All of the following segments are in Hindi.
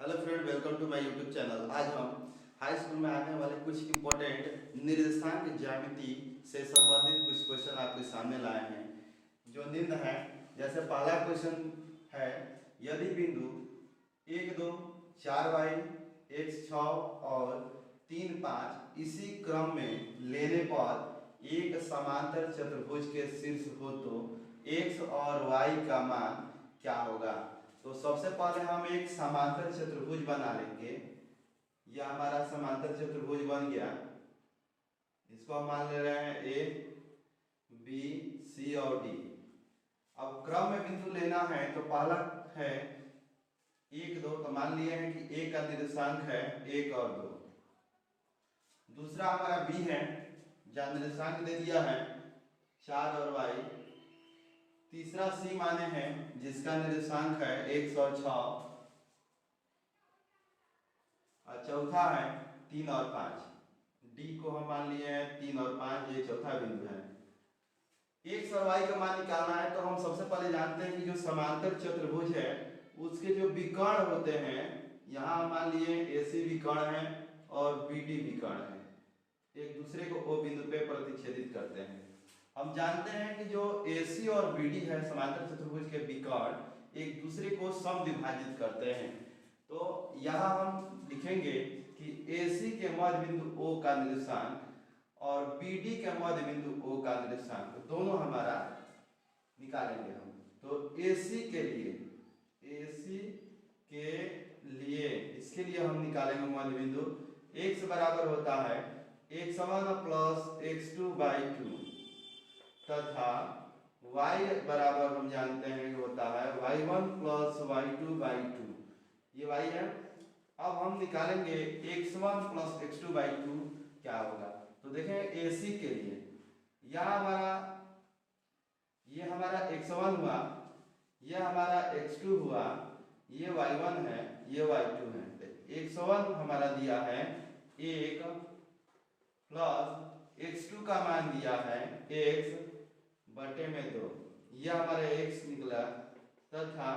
Hello friend, welcome to my YouTube channel. आज हम हाई स्कूल में आने वाले कुछ इंपॉर्टेंट निर्देशांक ज्यामिति से संबंधित कुछ क्वेश्चन आपके सामने लाए हैं जो निम्न है। जैसे पहला क्वेश्चन है, यदि बिंदु 1 2 4 y x 6 और 3 5 इसी क्रम में लेने पर एक समांतर चतुर्भुज के शीर्ष हो तो x और y का मान क्या होगा। तो सबसे पहले हम एक समांतर चतुर्भुज बना लेंगे। यह हमारा समांतर चतुर्भुज बन गया। इसको हम मान ले रहे हैं ए बी सी और डी। अब क्रम में बिंदु लेना है तो पहला है 1 2, तो मान लिए हैं कि ए का निर्देशांक है 1 और 2। दूसरा हमारा बी है, जहाँ निर्देशांक दे दिया है 4 और y। तीसरा सी माने हैं जिसका निर्देशांक है 1 और 6। और चौथा है 3 और 5। डी को हम मान लिए हैं 3 और 5, ये चौथा बिंदु है। x और y का मान निकालना है तो हम सबसे पहले जानते हैं कि जो समांतर चतुर्भुज है उसके जो विकर्ण होते हैं, यहाँ मान लिए AC विकर्ण है और BD विकर्ण है, एक दूसरे को O बिंदु पे प्रतिच्छेदित करते हैं। हम जानते हैं कि जो AC और BD है समांतर चतुर्भुज के विकर्ण एक दूसरे को समद्विभाजित करते हैं। तो यहाँ हम लिखेंगे कि AC के मध्य बिंदु O का निर्देशांक और BD के मध्य बिंदु O का निर्देशांक दोनों हमारा निकालेंगे हम। तो AC के लिए इसके लिए हम निकालेंगे मध्य बिंदु। x बराबर होता है x1 प्लस x2/2 तथा y बराबर हम जानते हैं कि होता है y1 प्लस y2/2। ये y है। अब हम निकालेंगे x1 प्लस x2/2 क्या होगा। तो देखें AC के लिए ये हमारा x1 हुआ, ये हमारा x2 हुआ, ये y1 है, ये y2 है। x1 हमारा दिया है 1 प्लस x2 का मान दिया है x/2, यह हमारा x निकला। तथा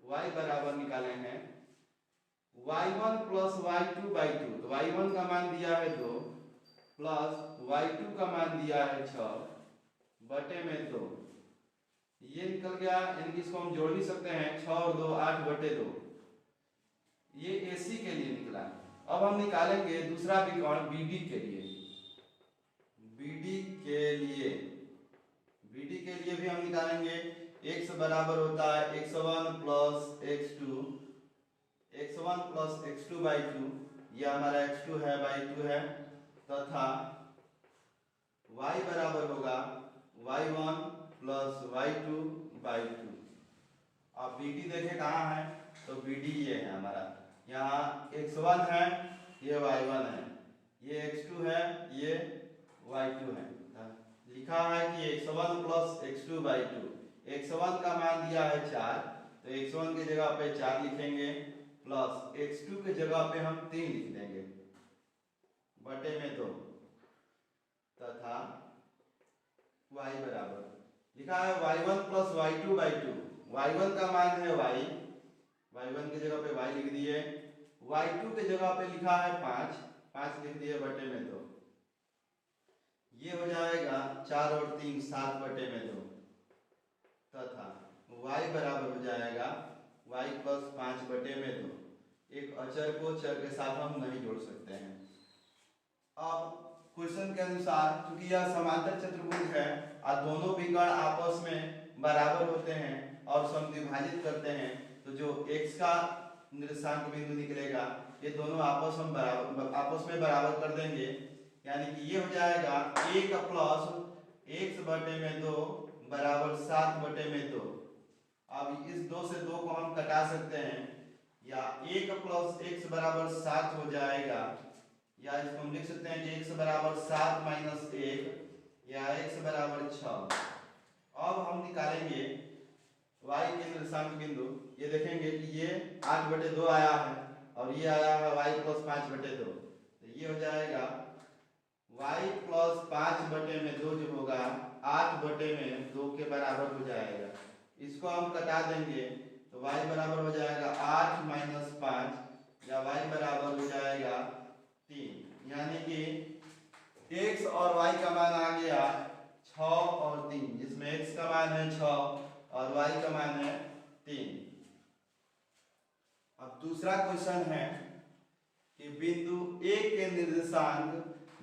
y बराबर निकाले हैं y1 प्लस y2/2। तो y1 का मान दिया है 2 प्लस y2 का मान दिया है 6/2। ये निकल गया, यानी कि इसको हम जोड़ भी सकते हैं 6 और 2 8/2। ये AC के लिए निकला। अब हम निकालेंगे दूसरा विकर्ण BD के लिए। BD के लिए भी हम निकालेंगे। x बराबर होता है x1 प्लस x2/2। यह हमारा x2 है, y2 है। तथा y बराबर होगा y1 प्लस y2/2। अब BD देखें कहाँ है, तो BD ये है हमारा। यहाँ x1 है, ये y1 है, ये x2 है, ये y2 है। लिखा है कि x1 प्लस x2/2। x1 का मान दिया है 4, तो x1 की जगह पे 4 लिखेंगे प्लस x2 की जगह पे हम 3 लिख देंगे बटे में 2। तथा y बराबर लिखा है y1 प्लस y2/2। y1 का मान है y, y1 की जगह पे y लिख दिए। y2 की जगह पे लिखा है 5 लिख दिए बटे में 2। ये हो जाएगा 4 और 3 7/2। तथा y बराबर हो जाएगा y प्लस 5/2। एक अचर को चर के साथ हम नहीं जोड़ सकते हैं। अब क्वेश्चन के अनुसार क्योंकि यह समांतर चतुर्भुज है और दोनों विकर्ण आपस में बराबर होते हैं और समद्विभाजित करते हैं, तो जो x का निर्देशांक बिंदु निकलेगा ये दोनों आपस में बराबर कर देंगे। यानी कि ये हो जाएगा 1 प्लस x/2 बराबर 7/2। अब इस 2 से 2 को हम कटा सकते हैं, या 1 प्लस x बराबर 7 हो जाएगा, या इसको हम लिख सकते हैं कि x बराबर 7 माइनस 1, या x बराबर 6। अब हम निकालेंगे y के निर्देशांक बिंदु। ये देखेंगे कि ये 8/2 आया है और ये आया है y प्लस 5/2। तो ये हो जाएगा y प्लस 5/2 जो होगा 8/2 के बराबर हो जाएगा। इसको हम कटा देंगे तो y बराबर हो जाएगा 8 माइनस 5 या y बराबर हो जाएगा 3। यानी कि x और y का मान आ गया 6 और 3, जिसमें x का मान है 6 और y का मान है 3। अब दूसरा क्वेश्चन है कि बिंदु A के निर्देशांक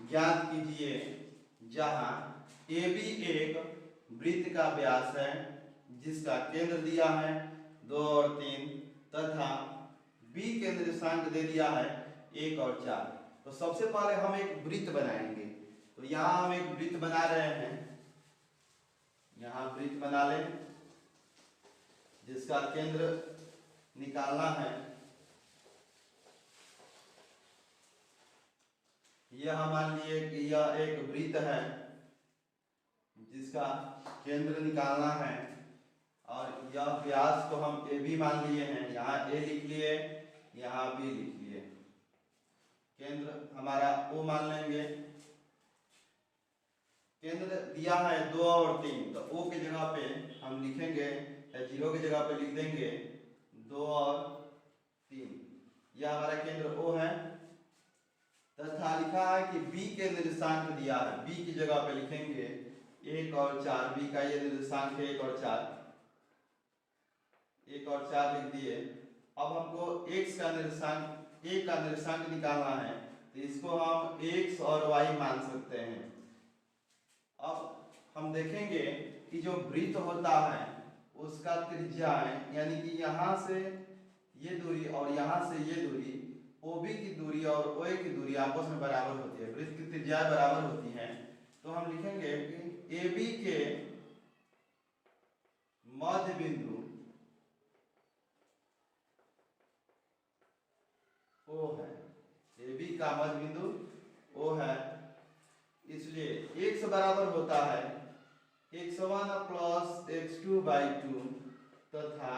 ज्ञात कीजिए जहां AB एक वृत्त का व्यास है जिसका केंद्र दिया है 2 और 3 तथा B के निर्देशांक दे दिया है 1 और 4। तो सबसे पहले हम एक वृत्त बनाएंगे। तो यहाँ हम एक वृत्त बना रहे हैं, यहाँ वृत्त बना लें जिसका केंद्र निकालना है। यह मान लिए कि यह एक वृत्त है जिसका केंद्र निकालना है और यह व्यास को हम ए बी मान लिए हैं। यहाँ ए लिख लिए, यहाँ बी लिख लिए। केंद्र हमारा ओ मान लेंगे। केंद्र दिया है 2 और 3, तो ओ के जगह पे हम लिखेंगे या 0 की जगह पे लिख देंगे 2 और 3। यह हमारा केंद्र ओ है तथा लिखा है कि बी के निर्देशांक दिया है। बी की जगह पे लिखेंगे 1 और 4। बी का ये निर्देशांक है 1 और 4, 1 और 4 लिख दिए। अब हमको x का निर्देशांक a का निर्देशांक निकालना है, तो इसको हम x और y मान सकते हैं। अब हम देखेंगे कि जो वृत्त होता है उसका त्रिज्या यानी कि यहाँ से ये दूरी और यहाँ से ये दूरी, OB की दूरी और OA की दूरी आपस में बराबर होती है। वृत्त की त्रिज्या बराबर होती है। तो हम लिखेंगे कि AB के मध्य बिंदु O है। AB का मध्य बिंदु O है, इसलिए x बराबर होता है x1 प्लस x2/2 तथा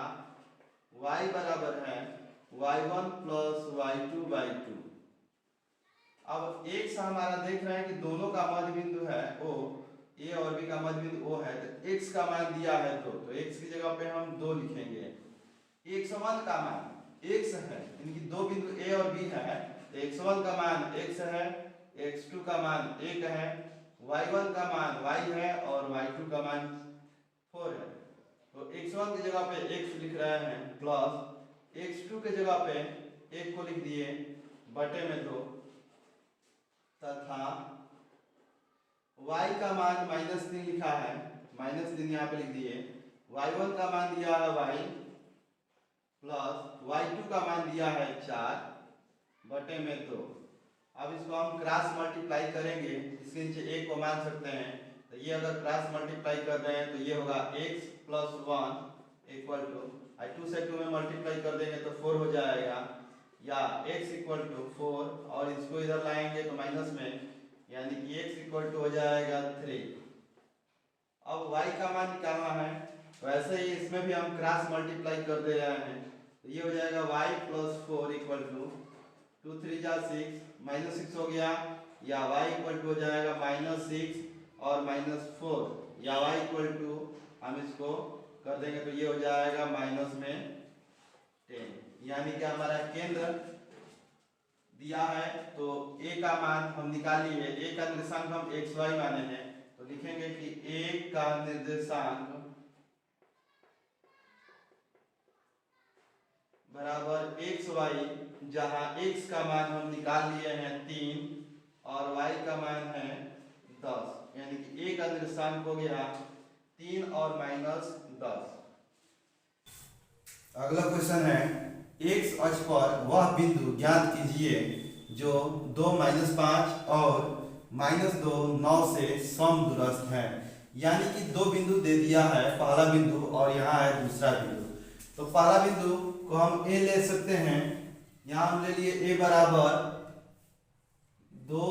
y बराबर है y1 प्लस y2/2। अब x हमारा देख रहे हैं कि दोनों का मध्य बिंदु है O, A और B का मध्य बिंदु O है, तो x का मान दिया है 2, तो x की जगह पे हम 2 लिखेंगे। x1 का मान x है, इनकी दो बिंदु A और B है, तो x1 का मान x है, x2 का मान 1 है, y1 का मान y है और y2 का मान 4 है। तो x1 की जगह पे x लिख रहे हैं प्लस x2 के जगह पे 1 को लिख दिए बटे में 2 तथा y का मान -3 लिखा है, -3 यहाँ पे लिख दिए। y1 का मान दिया है y प्लस y2 का मान दिया है 4 बटे में 2। अब इसको हम क्रॉस मल्टीप्लाई करेंगे, इसके नीचे 1 को मान सकते हैं। तो ये अगर क्रॉस मल्टीप्लाई कर रहे हैं तो ये होगा x प्लस 1 इक्वल टू 2 से 2 में मल्टीप्लाई कर देंगे तो 4 हो जाएगा, या x इक्वल टू 4 और इसको इधर लाएंगे तो माइनस में, यानी कि x इक्वल टू हो जाएगा 3। अब y का मान निकालना है, वैसे ही इसमें भी हम क्रॉस मल्टीप्लाई कर दे रहे हैं, तो ये हो जाएगा y प्लस 4 इक्वल टू 2 3 जा 6 -6 हो गया, या y इक्वल टू हो जाएगा -6 और -4, या y इक्वल टू हम इसको कर देंगे तो ये हो जाएगा माइनस में 10। यानी कि हमारा केंद्र दिया है तो a का मान हम निकाल लिए। a का निर्देशांक हम x y माने हैं, तो लिखेंगे कि a का निर्देशांक बराबर एक्स वाई, जहां x का मान हम निकाल लिए हैं 3 और y का मान है 10, यानी कि a का निर्देशांक हो गया 3 और -10। अगला क्वेश्चन है x अक्ष पर वह बिंदु ज्ञात कीजिए जो 2 -5 और -2 9 से समदूरस्थ है। यानी कि दो बिंदु दे दिया है, पहला बिंदु और यहाँ है दूसरा बिंदु। तो पहला बिंदु को हम a ले सकते हैं, यहाँ हम ले लिए a बराबर 2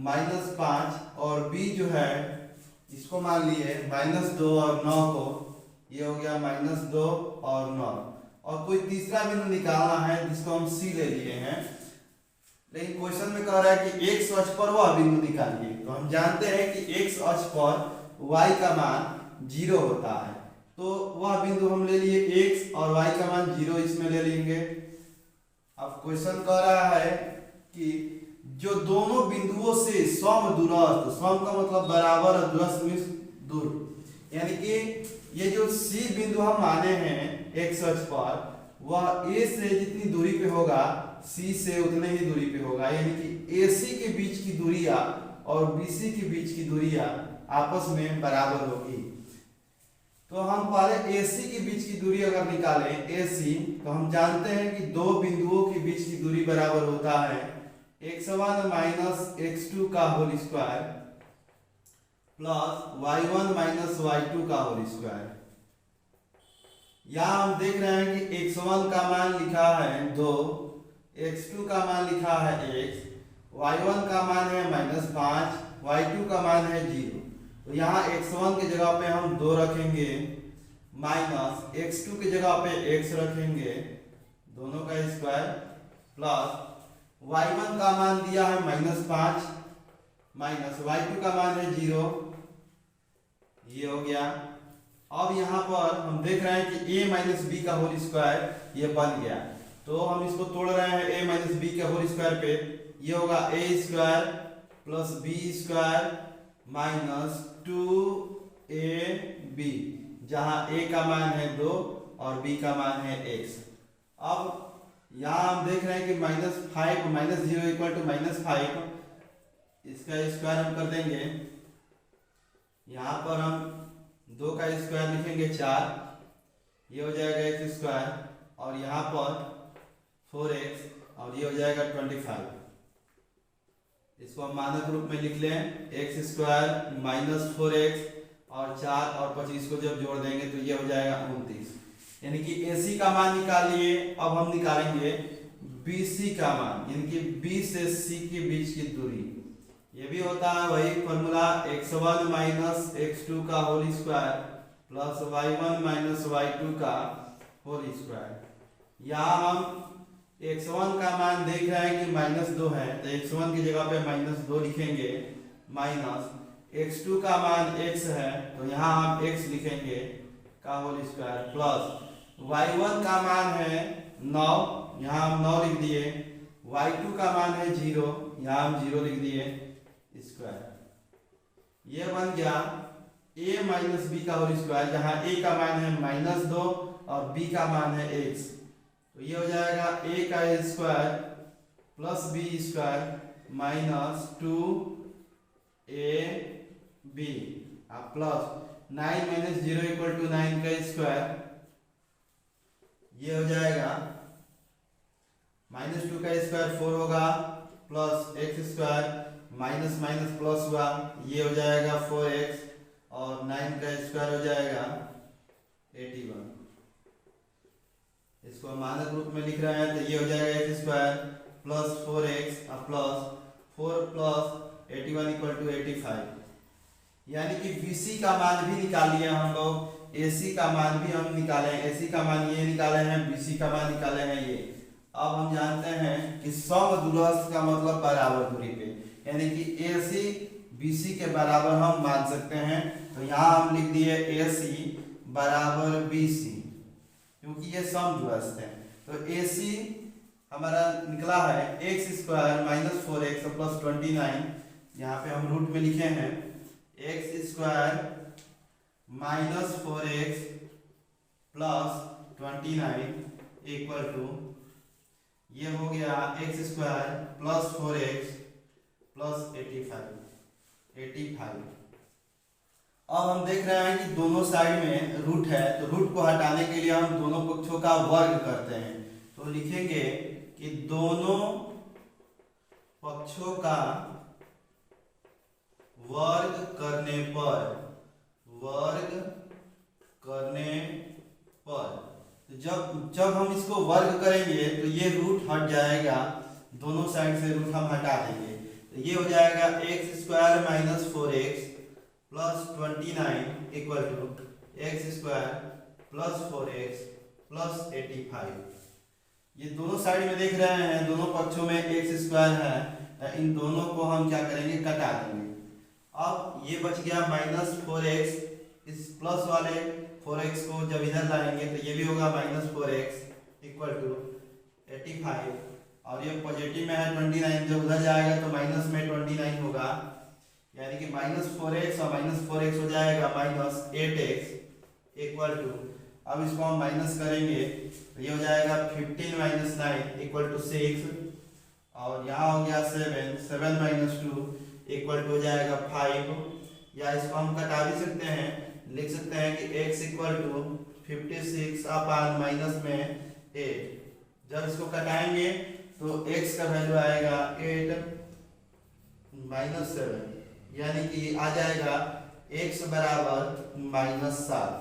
-5 और b जो है इसको मान लिए -2 और 9 को, ये हो गया -2 और 9। और कोई तीसरा बिंदु निकालना है जिसको हम c ले लिए हैं, लेकिन क्वेश्चन में कह रहा है कि x अक्ष पर वह बिंदु निकालिए। तो हम जानते हैं कि x अक्ष पर y का मान 0 होता है, तो वह बिंदु हम ले लिए x और y का मान 0 इसमें ले लेंगे। अब क्वेश्चन कह रहा है कि जो दोनों बिंदुओं से समदूरस्थ, सम का मतलब बराबर और दूरस्थ मींस दूर, यानी कि ये जो C बिंदु हम माने हैं x अक्ष पर, वह A से जितनी दूरी पे होगा C से उतने ही दूरी पे होगा, यानी कि AC के बीच की दूरियां और BC के बीच की दूरियां आपस में बराबर होगी। तो हम पहले AC के बीच की दूरी अगर निकालें AC, तो हम जानते हैं कि दो बिंदुओं के बीच की दूरी बराबर होता है x1 माइनस x2 का whole square plus y1 minus y2 का होल स्क्वायर। यहाँ हम देख रहे हैं कि x1 का मान लिखा है 2, x2 का मान लिखा है x, y1 का मान है -5, y2 का मान है 0। तो यहाँ x1 की जगह पे हम 2 रखेंगे, माइनस x2 की जगह पे x रखेंगे, दोनों का स्क्वायर, प्लस y1 का मान दिया है -5, माइनस y2 का मान है 0, ये हो गया। अब यहाँ पर हम देख रहे हैं कि a माइनस बी का होल स्क्वायर ये बन गया, तो हम इसको तोड़ रहे हैं a माइनस बी के होल स्क्वायर पे, ये होगा a square plus B square minus 2ab, जहाँ a का मान है 2 और b का मान है x। अब यहाँ हम देख रहे हैं कि -5 माइनस 0 इक्वल टू -5, इसका स्क्वायर हम कर देंगे, यहाँ पर हम 2 का स्क्वायर लिखेंगे 4, ये हो जाएगा x स्क्वायर, और यहाँ पर 4x, और ये हो जाएगा 25। इसको हम मानक रूप में लिख लें, x स्क्वायर माइनस 4x और 4 और 25 को जब जोड़ देंगे तो ये हो जाएगा 29। यानी कि AC का मान निकालिए। अब हम निकालेंगे BC का मान, यानी कि B से C के बीच की दूरी। ये भी होता है वही फॉर्मूला, x1 माइनस x2 का whole square plus y1 minus y2 का होल स्क्वायर। यहाँ हम x1 का मान देख रहे हैं कि -2 है, तो x1 की जगह पे -2 लिखेंगे, माइनस x2 का मान x है, तो यहाँ हम x लिखेंगे का होल स्क्वायर, प्लस y1 का मान है 9, यहाँ हम 9 लिख दिए, y2 का मान है 0, यहाँ हम 0 लिख दिए स्क्वायर। ये बन गया a माइनस बी का होल स्क्वायर, जहाँ a का मान है -2 और b का मान है x, तो ये हो जाएगा a का square plus b square minus 2ab plus 9 minus 0 equal to 9 का स्क्वायर, ये हो जाएगा -2 का स्क्वायर 4 होगा, plus x square minus minus plus हुआ, ये हो जाएगा 4x, और 9 का स्क्वायर हो जाएगा 81। इसको मानक रूप में लिख रहे हैं, तो ये हो जाएगा x square plus 4x plus 4 plus 81 equal to 85। यानी कि BC का मान भी निकाल लिए हम लोग, AC का मान भी हम निकाले, AC का मान ये निकाले हैं, BC का मान निकाले हैं ये। अब हम जानते हैं कि समदूरस्थ का मतलब बराबर दूरी पे, यानी कि AC BC के बराबर हम मान सकते हैं। तो यहाँ हम लिख दिए AC बराबर BC, क्योंकि ये समदूरस्थ है। तो AC हमारा निकला है x square minus 4x plus 29, यहाँ पे हम रूट में लिखे हैं x square minus 4x plus 29 equal to, ये हो गया x square plus 4x plus 85। अब हम देख रहे हैं कि दोनों साइड में रूट है, तो रूट को हटाने के लिए हम दोनों पक्षों का वर्ग करते हैं। तो लिखेंगे कि दोनों पक्षों का वर्ग करने पर जब हम इसको वर्ग करेंगे तो ये रूट हट जाएगा, दोनों साइड से रूट हम हटा देंगे, तो ये हो जाएगा x square minus 4x plus 29 equal to x square plus 4x plus 85। ये दोनों साइड में देख रहे हैं, दोनों पक्षों में x स्क्वायर है, तो इन दोनों को हम क्या करेंगे, कटा देंगे। अब ये बच गया -4x, इस प्लस वाले 4x को जब इधर लाएंगे तो ये भी होगा -4x इक्वल टू 85, और ये पॉजिटिव में है 29, जब उधर जाएगा तो माइनस में 29 होगा, यानी कि -4x और -4x हो जाएगा -8x इक्वल टू, अब इसको हम माइनस करेंगे तो ये हो जाएगा 15 - 9 इक्वल टू 6, और यहाँ हो गया 7, 7 - 2 इक्वल टू हो जाएगा 5, या इसको हम कटा भी सकते हैं, लिख सकते हैं कि x equal to 56 upon minus में 8, जब इसको कटाएंगे तो x का वैल्यू आएगा 8 - 7, यानी कि आ जाएगा x बराबर -7।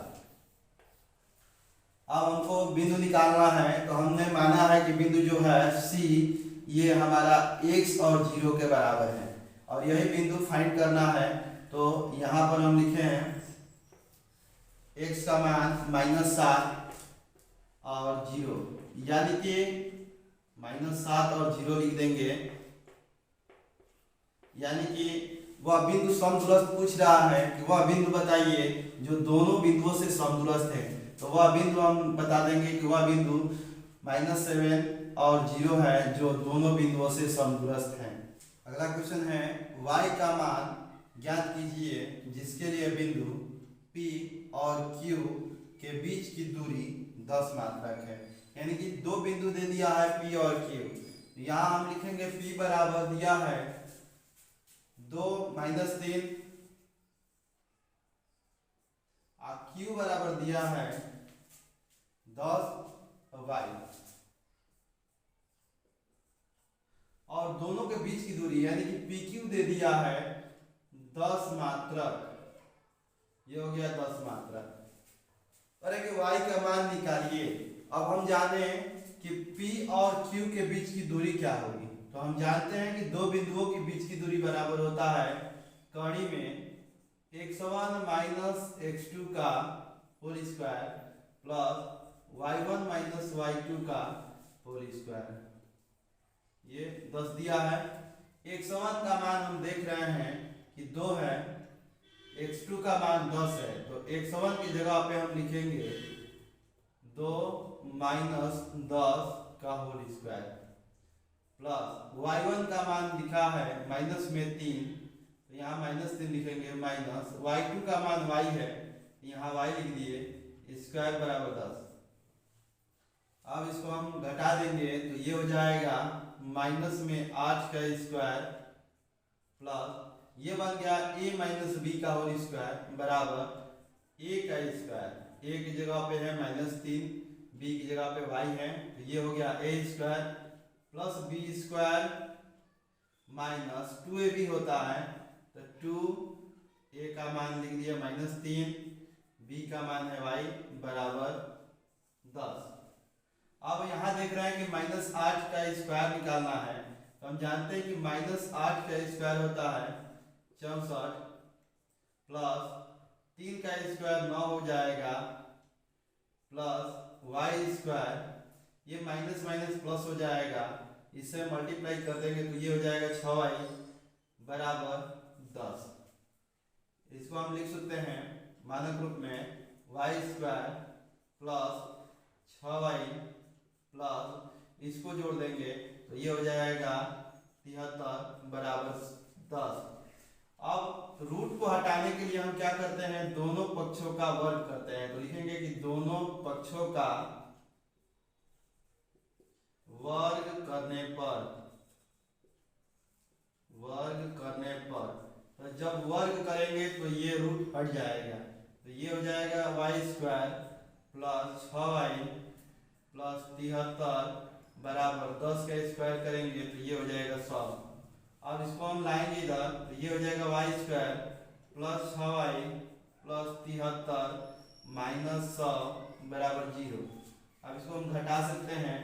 अब हमको बिंदु निकालना है, तो हमने माना है कि बिंदु जो है C ये हमारा x और 0 के बराबर है, और यही बिंदु फाइंड करना है। तो यहाँ पर हम लिखे हैं x का मान -7 और 0, यानी कि -7 और 0 लिख देंगे, यानी कि वह बिंदु समदूरस्थ पूछ रहा है कि वह बिंदु बताइए जो दोनों बिंदुओं से समदूरस्थ है, तो वह बिंदु हम बता देंगे कि वह बिंदु -7 और 0 है जो दोनों बिंदुओं से समदूरस्थ है। अगला क्वेश्चन है y का मान ज्ञात कीजिए जिसके लिए बिंदु P और Q के बीच की दूरी 10 मात्रक है, यानी कि दो बिंदु दे दिया है P और Q, यहाँ हम लिखेंगे P बराबर दिया है 2 - 3, और Q बराबर दिया है 10y, और दोनों के बीच की दूरी यानी कि PQ दे दिया है 10 मात्रक, ये हो गया 10 मात्रक। अरे कि y का मान निकालिए। अब हम जाने कि P और Q के बीच की दूरी क्या होगी, तो हम जानते हैं कि दो बिंदुओं के बीच की दूरी बराबर होता है कड़ी में x1 - x2 का whole square plus y1 - y2 का होल स्क्वायर, ये 10 दिया है। x1 का मान हम देख रहे हैं कि 2 है, x2 का मान 10 है, तो x1 की जगह पे हम लिखेंगे 2 - 10 का होल स्क्वायर प्लस y1 का मान लिखा है माइनस में 3, तो यहाँ -3 लिखेंगे, माइनस y2 का मान y है, यहाँ y लिख दिए, स्क्वायर बराबर 10। अब इसको हम घटा देंगे तो ये हो जाएगा माइनस में 8 का स्क्वायर प्लस ये बन गया a - b का होल स्क्वायर बराबर a का स्क्वायर, a की जगह पे है -3, b की जगह पे y है, तो ये हो गया a square plus b square minus 2ab होता है, तो 2a का मान लिख दिया -3, b का मान है y बराबर 10। अब यहाँ देख रहे हैं कि -8 का स्क्वायर निकालना है, तो हम जानते हैं कि -8 का स्क्वायर होता है 64 प्लस 3 का स्क्वायर 9 हो जाएगा प्लस y स्क्वायर, ये माइनस माइनस प्लस हो जाएगा, इससे मल्टीप्लाई कर देंगे तो ये हो जाएगा 6y बराबर 10। इसको हम लिख सकते हैं मानक रूप में y square plus 6y plus इसको जोड़ देंगे तो ये हो जाएगा 73 बराबर 10। अब रूट को हटाने के लिए हम क्या करते हैं, दोनों पक्षों का वर्ग करते हैं, तो लिखेंगे कि दोनों पक्षों का वर्ग करने पर तो जब वर्ग करेंगे तो ये रूट हट जाएगा, तो ये हो जाएगा y square plus 6y plus 73 बराबर 10 का स्क्वायर करेंगे तो ये हो जाएगा 100। अब इसको हम लाएंगे इधर तो ये हो जाएगा y square plus 6y plus 73 minus 100 बराबर 0। अब इसको हम घटा सकते हैं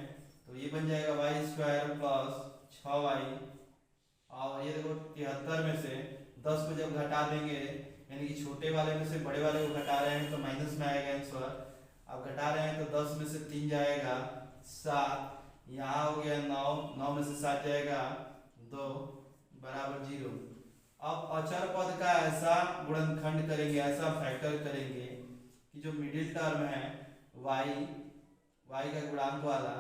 तो ये बन जाएगा y स्क्वायर प्लस 6y, और ये देखो 73 में से 10 को जब घटा देंगे यानी कि छोटे वाले में से बड़े वाले को घटा रहे हैं तो माइनस में आएगा आंसर, अब घटा रहे हैं तो 10 में से 3 जाएगा 7, यहाँ हो गया 9, 9 में से 7 जाएगा 2 बराबर 0। अब अचर पद का ऐसा गुणनखंड करेंगे, ऐसा फैक्टर करेंगे कि जो मिडिल टर्म है y का गुणांक वाला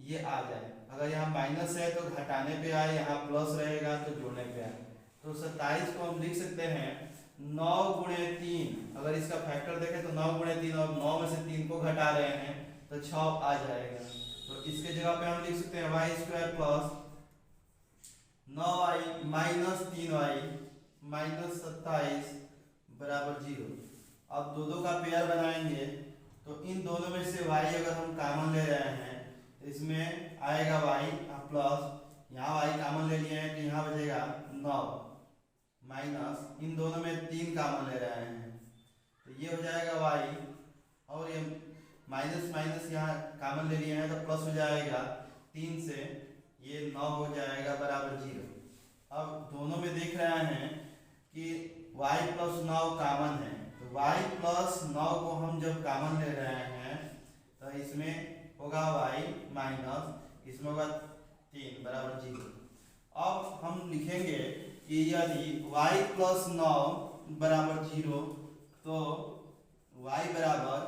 ये आ जाए। अगर यहाँ माइनस है तो घटाने पे आए, यहाँ प्लस रहेगा तो जोड़ने पे आए। तो 27 को हम लिख सकते हैं 9 गुणे 3। अगर इसका फैक्टर देखें तो 9 गुणे 3, और 9 में से 3 को घटा रहे हैं तो 6 आ जाएगा। तो इसके जगह पे हम लिख सकते हैं Y square plus 9y minus 3y minus 27 बराबर 0। अब दो का पेयर बनाएंगे तो इन दोनों में से y अगर हम कॉमन ले रहे हैं तो इसमें आएगा y प्लस, यहाँ y कॉमन ले लिए हैं तो यहाँ बचेगा 9 माइनस, इन दोनों में 3 कॉमन ले रहे हैं तो ये हो जाएगा y, और ये माइनस माइनस यहाँ कॉमन ले लिए हैं तो प्लस हो जाएगा 3 से, ये 9 हो जाएगा बराबर 0। अब दोनों में देख रहे हैं कि y प्लस 9 कॉमन है, तो y प्लस 9 को हम जब कॉमन ले रहे हैं तो इसमें होगा y माइनस, इसमें होगा 3 बराबर 0। अब हम लिखेंगे कि यदि y प्लस 9 बराबर 0 तो y बराबर,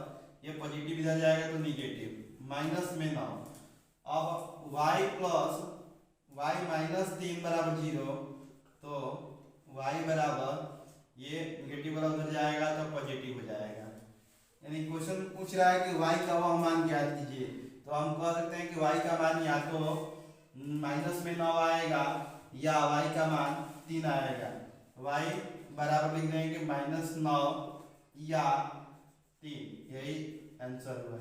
ये पॉजिटिव इधर जाएगा तो निगेटिव, माइनस में 9। अब y प्लस y माइनस 3 बराबर 0 तो y बराबर, ये निगेटिव वाला उधर जाएगा तो पॉजिटिव हो जाएगा। यानी क्वेश्चन पूछ रहा है कि y का वह मान ज्ञात कीजिए, तो हम कह सकते हैं कि y का मान या तो माइनस में 9 आएगा या y का मान 3 आएगा। y बराबर लिख देंगे माइनस 9 या 3, यही आंसर हुआ।